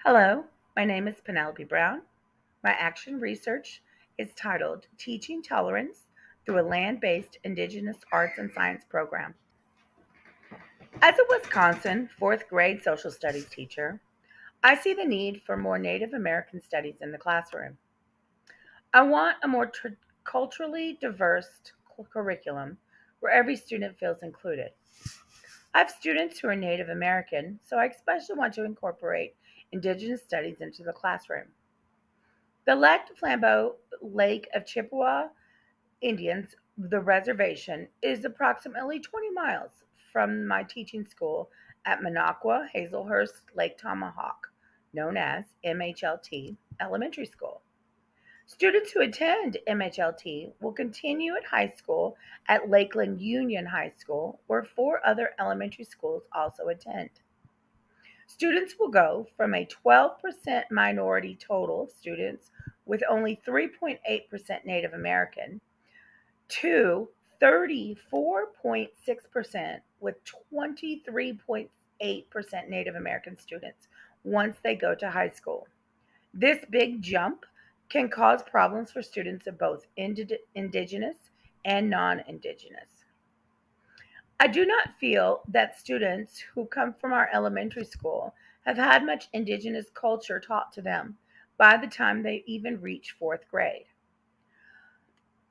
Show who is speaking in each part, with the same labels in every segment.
Speaker 1: Hello, my name is Penelope Brown. My action research is titled Teaching Tolerance Through a Land Based Indigenous Arts and Science Program. As a Wisconsin fourth grade social studies teacher, I see the need for more Native American studies in the classroom. I want a more culturally diverse curriculum where every student feels included. I have students who are Native American, so I especially want to incorporate Indigenous studies into the classroom. The Lac du Flambeau Lake of Chippewa Indians, the reservation, is approximately 20 miles from my teaching school at Minocqua Hazelhurst Lake Tomahawk, known as MHLT Elementary School. Students who attend MHLT will continue at high school at Lakeland Union High School, where four other elementary schools also attend. Students will go from a 12% minority total of students with only 3.8% Native American to 34.6% with 23.8% Native American students once they go to high school. This big jump can cause problems for students of both Indigenous and non Indigenous. I do not feel that students who come from our elementary school have had much Indigenous culture taught to them by the time they even reach fourth grade.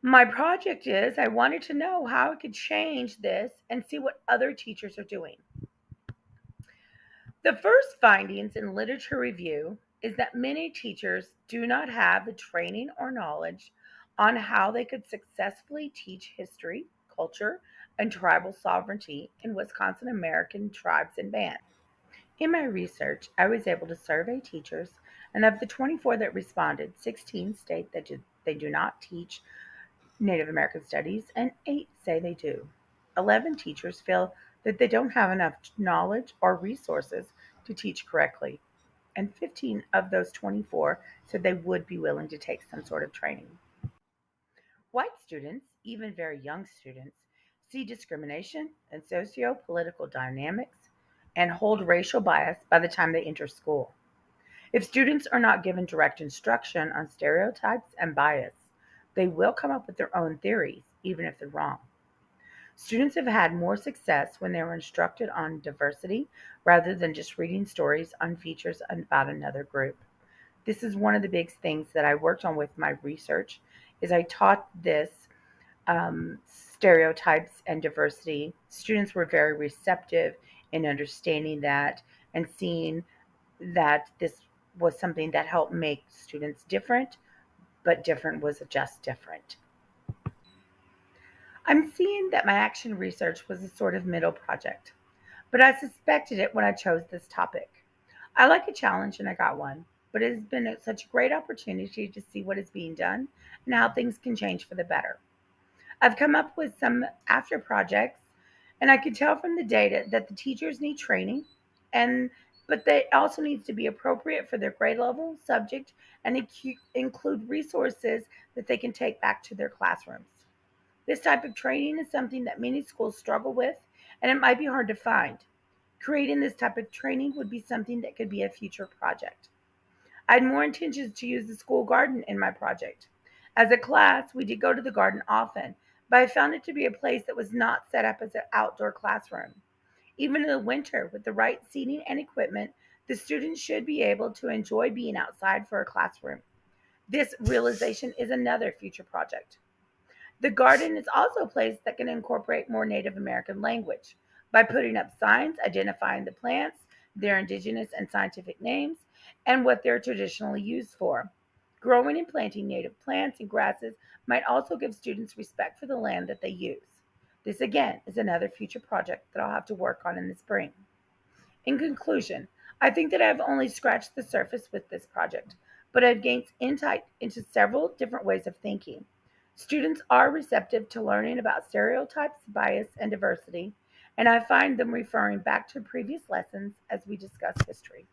Speaker 1: My project is I wanted to know how I could change this and see what other teachers are doing. The first findings in literature review is that many teachers do not have the training or knowledge on how they could successfully teach history, culture, and tribal sovereignty in Wisconsin American tribes and bands. In my research, I was able to survey teachers, and of the 24 that responded, 16 state that they do not teach Native American studies, and 8 say they do. 11 teachers feel that they don't have enough knowledge or resources to teach correctly, and 15 of those 24 said they would be willing to take some sort of training. White students, even very young students, see discrimination and socio political dynamics and hold racial bias by the time they enter school. If students are not given direct instruction on stereotypes and bias, they will come up with their own theories, even if they're wrong. Students have had more success when they were instructed on diversity rather than just reading stories on features about another group. This is one of the big things that I worked on with my research is I taught this stereotypes and diversity. Students were very receptive in understanding that and seeing that this was something that helped make students different, but different was just different. I'm seeing that my action research was a sort of middle project, but I suspected it when I chose this topic. I like a challenge and I got one, but it has been such a great opportunity to see what is being done and how things can change for the better. I've come up with some after projects, and I could tell from the data that the teachers need training, and but they also needs to be appropriate for their grade level, subject, and include resources that they can take back to their classrooms. This type of training is something that many schools struggle with, and it might be hard to find. Creating this type of training would be something that could be a future project. I had more intentions to use the school garden in my project. As a class, we did go to the garden often, but I found it to be a place that was not set up as an outdoor classroom. Even in the winter, with the right seating and equipment, the students should be able to enjoy being outside for a classroom. This realization is another future project. The garden is also a place that can incorporate more Native American language by putting up signs identifying the plants, their indigenous and scientific names, and what they're traditionally used for. Growing and planting native plants and grasses might also give students respect for the land that they use. This again is another future project that I'll have to work on in the spring. In conclusion, I think that I have only scratched the surface with this project, but I've gained insight into several different ways of thinking. Students are receptive to learning about stereotypes, bias, and diversity, and I find them referring back to previous lessons as we discuss history.